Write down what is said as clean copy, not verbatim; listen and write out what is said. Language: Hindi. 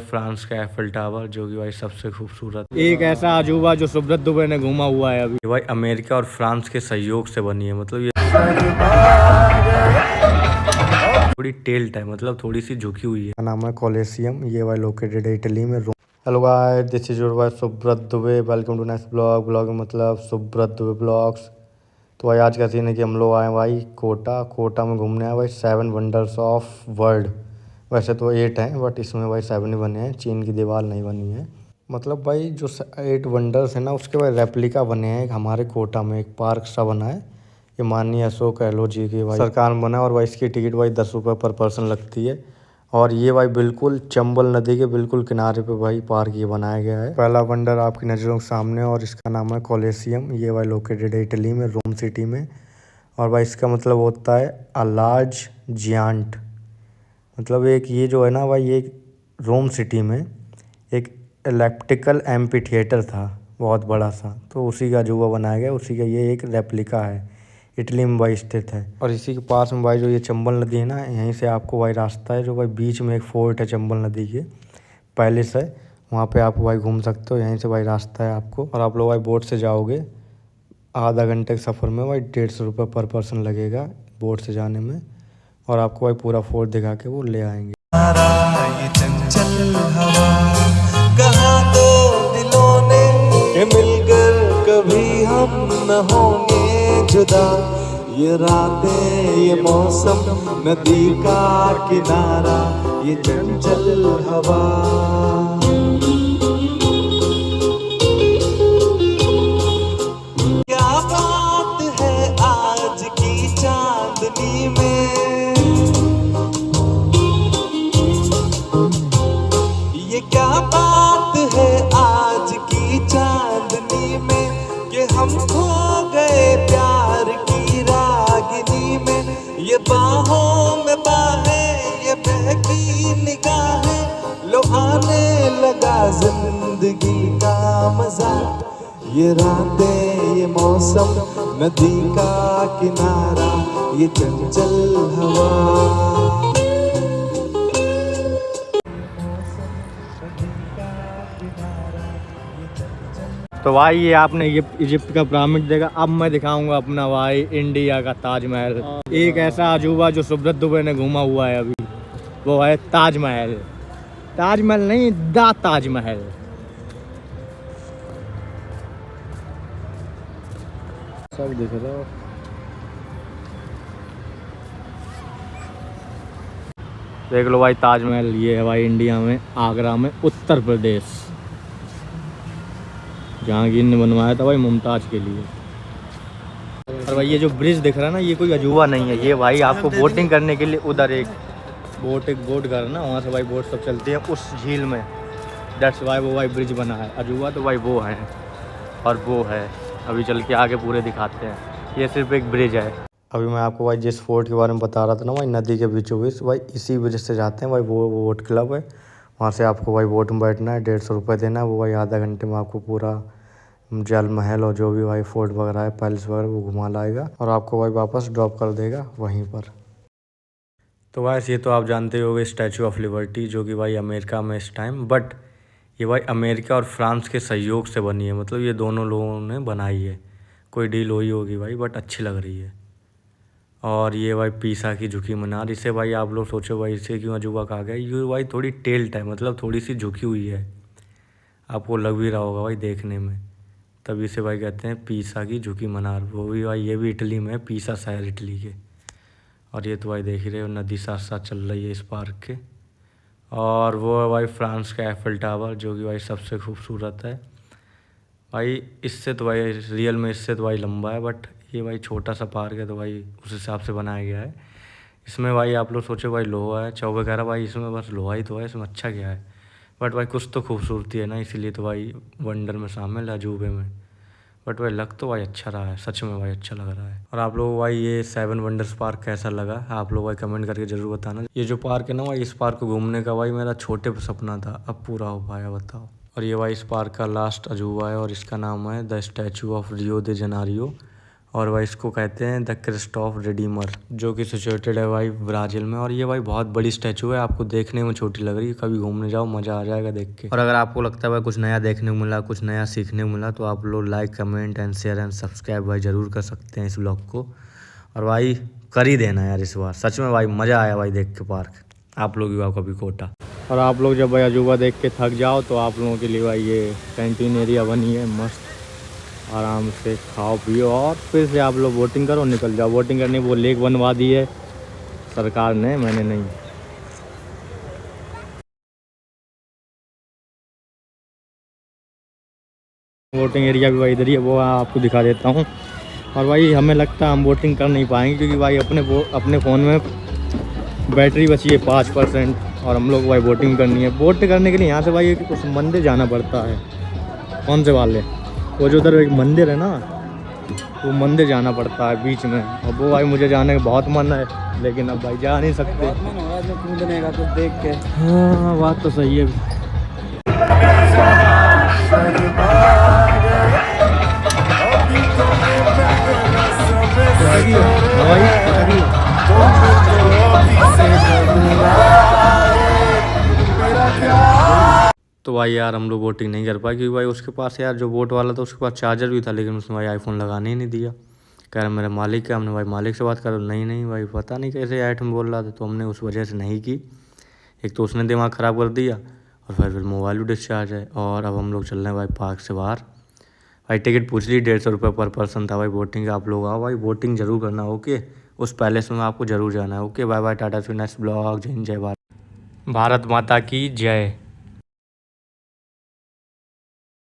फ्रांस का एफिल टावर जो कि भाई सबसे खूबसूरत एक ऐसा अजूबा जो सुब्रत दुबे ने घूमा हुआ है अभी। भाई अमेरिका और फ्रांस के सहयोग से बनी है। मतलब ये थोड़ी टेल्ट है, मतलब थोड़ी सी झुकी हुई है। नाम है कोलेसियम, ये भाई लोकेटेड है इटली में। Hello guys, this is your भाई Subrat Dubey, welcome to next blog मतलब सुब्रत दुबे ब्लॉग्स। तो भाई आज का सीन है कि हम लोग आए भाई कोटा में घूमने आए भाई 7 वंडर्स ऑफ वर्ल्ड। वैसे तो 8 हैं बट इसमें भाई 7 ही बने हैं, चीन की दीवार नहीं बनी है। मतलब भाई जो 8 वंडर्स है ना उसके भाई रेप्लिका बने हैं। एक हमारे कोटा में एक पार्क सा बना है, ये माननीय अशोक गहलोत जी की भाई सरकार में बना है। और भाई इसकी टिकट भाई 10 रुपये पर पर्सन लगती है। और ये भाई बिल्कुल चंबल नदी के बिल्कुल किनारे पे भाई पार्क ये बनाया गया है। पहला वंडर आपकी नज़रों के सामने और इसका नाम है कोलेसियम, ये भाई लोकेटेड है इटली में, रोम सिटी में। और भाई इसका मतलब होता है अ लार्ज जियांट। मतलब एक ये जो है ना भाई, ये रोम सिटी में एक इलेप्टिकल एम्पी थिएटर था बहुत बड़ा सा, तो उसी का अजूबा बनाया गया, उसी का ये एक रेप्लिका है। इटली में भाई स्थित है। और इसी के पास में भाई जो ये चंबल नदी है ना, यहीं से आपको भाई रास्ता है, जो भाई बीच में एक फोर्ट है चंबल नदी के, पैलेस है, वहाँ पे आप भाई घूम सकते हो। यहीं से भाई रास्ता है आपको। और आप लोग भाई बोट से जाओगे, आधा घंटे के सफ़र में भाई 150 रुपये पर पर्सन लगेगा बोट से जाने में। और आपको भाई पूरा फोर्ट दिखा के वो ले आएंगे। ये चंचल हवा कहाँ दो दिलों ने मिलकर कभी हम न होंगे जुदा। ये रातें ये मौसम नदी का किनारा ये चंचल हवा। क्या बात है आज की चांदनी में, ये क्या बात है आज की चांदनी में, कि हम खो गए प्यार की रागिनी में। ये बाहों में बाहें ये बहकी निगाहें, लुभाने लगा जिंदगी का मजा। ये रातें ये मौसम नदी का किनारा ये चंचल हवा। तो भाई ये आपने ये इजिप्ट का पिरामिड देखा, अब मैं दिखाऊंगा अपना भाई इंडिया का ताजमहल। एक ऐसा अजूबा जो सुब्रत दुबे ने घूमा हुआ है अभी, वो है ताजमहल। ताजमहल नहीं, द ताजमहल। सब दिख रहा हो। देख लो भाई ताजमहल, ये है भाई इंडिया में, आगरा में, उत्तर प्रदेश। जहांगीर ने बनवाया था भाई मुमताज के लिए। और भाई ये जो ब्रिज दिख रहा है ना, ये कोई अजूबा नहीं है, ये भाई आपको बोटिंग करने के लिए उधर एक बोट घर ना, वहाँ से भाई बोट सब चलती है उस झील में। दैट्स वाई वो भाई ब्रिज बना है। अजूबा तो भाई वो है और वो है, अभी चल के आगे पूरे दिखाते हैं। ये सिर्फ एक ब्रिज है। अभी मैं आपको भाई जिस फोर्ट के बारे में बता रहा था ना भाई, नदी के बीचों बीच, भाई इसी वजह से जाते हैं भाई, वो बोट क्लब है। वहाँ से आपको भाई बोट में बैठना है, 150 रुपये देना है, वो भाई आधा घंटे में आपको पूरा जल महल और जो भी भाई फोर्ट वगैरह है, पैलेस वगैरह, वो घुमा लाएगा और आपको भाई वापस ड्रॉप कर देगा वहीं पर। तो वैसे ये तो आप जानते होंगे स्टैचू ऑफ लिबर्टी, जो कि भाई अमेरिका में इस टाइम, बट ये भाई अमेरिका और फ्रांस के सहयोग से बनी है। मतलब ये दोनों लोगों ने बनाई है, कोई डील हुई होगी भाई, बट अच्छी लग रही है। और ये भाई पीसा की झुकी मीनार, इसे भाई आप लोग सोचो भाई इसे क्यों अजूबा कहा गया, ये भाई थोड़ी टेल्ट है, मतलब थोड़ी सी झुकी हुई है, आपको लग भी रहा होगा भाई देखने में, तभी इसे भाई कहते हैं पीसा की झुकी मीनार। वो भी भाई ये भी इटली में है, पीसा शहर इटली के। और ये तो भाई देख ही रहे हो नदी साथ साथ चल रही है इस पार्क के। और वो है भाई फ्रांस का एफिल टावर, जो कि भाई सबसे खूबसूरत है भाई। इससे तो भाई रियल में इससे तो भाई लंबा है, बट ये भाई छोटा सा पार्क है तो भाई उस हिसाब से बनाया गया है। इसमें भाई आप लोग सोचो भाई लोहा है, चौ वगैरह, भाई इसमें बस लोहा ही तो है, इसमें अच्छा क्या है, बट भाई कुछ तो खूबसूरती है ना, इसीलिए तो भाई वंडर में शामिल है, अजूबे में। बट भाई लग तो भाई अच्छा रहा है, सच में भाई अच्छा लग रहा है। और आप लोग भाई ये 7 वंडर्स पार्क कैसा लगा, आप लोग भाई कमेंट करके ज़रूर बताना। ये जो पार्क है ना भाई, इस पार्क को घूमने का भाई मेरा छोटे पे सपना था, अब पूरा हो पाया, बताओ। और ये भाई इस पार्क का लास्ट अजूबा है और इसका नाम है the statue of Rio de Janeiro. और भाई इसको कहते हैं द क्रिस्ट ऑफ रिडीमर, जो कि सिचुएटेड है भाई ब्राज़ील में। और ये भाई बहुत बड़ी स्टैचू है, आपको देखने में छोटी लग रही है, कभी घूमने जाओ मज़ा आ जाएगा देख के। और अगर आपको लगता है भाई कुछ नया देखने को मिला, कुछ नया सीखने को मिला, तो आप लोग like comment and share and subscribe भाई ज़रूर कर सकते हैं इस ब्लॉग को। और भाई कर ही देना यार इस बार, सच में भाई मज़ा आया भाई देख के पार्क। आप लोग भी आओ कभी कोटा। और आप लोग जब भाई अजूबा देख के थक जाओ तो आप लोगों के लिए भाई ये कैंटीन एरिया बनी है मस्त, आराम से खाओ पियो और फिर से आप लोग बोटिंग करो, निकल जाओ। बोटिंग करने वो लेक बनवा दी है सरकार ने, मैंने नहीं। बोटिंग एरिया भी भाई इधर ही है, वो आपको दिखा देता हूँ। और भाई हमें लगता है हम बोटिंग कर नहीं पाएंगे क्योंकि भाई अपने फ़ोन में बैटरी बची है 5% और हम लोग भाई बोटिंग करनी है। बोट करने के लिए यहाँ से भाई कुछ मंदिर जाना पड़ता है। कौन से वाले? वो जो उधर एक मंदिर है ना, वो मंदिर जाना पड़ता है बीच में। और वो भाई मुझे जाने का बहुत मन है, लेकिन अब भाई जा नहीं सकते। कूदने का कुछ देख के। हाँ बात तो सही है। तो भाई यार हम लोग बोटिंग नहीं कर पाए क्योंकि भाई उसके पास यार जो बोट वाला था उसके पास चार्जर भी था, लेकिन उसने भाई आईफोन लगाने ही नहीं दिया। कह रहा मेरा मालिक है। हमने भाई मालिक से बात करो, नहीं भाई पता नहीं कैसे आइटम बोल रहा था, तो हमने उस वजह से नहीं की। एक तो उसने दिमाग ख़राब कर दिया और फिर मोबाइल भी डिस्चार्ज है। और अब हम लोग चल रहे हैं भाई पार्क से बाहर। भाई टिकट पूछ ली 150 रुपये पर पर्सन था भाई बोटिंग का। आप लोग आओ भाई बोटिंग ज़रूर करना, ओके। उस पैलेस में आपको ज़रूर जाना है, ओके। बाय बाय, टाटा सी नेक्स्ट ब्लॉग। जय हिंद, जय भारत, भारत माता की जय।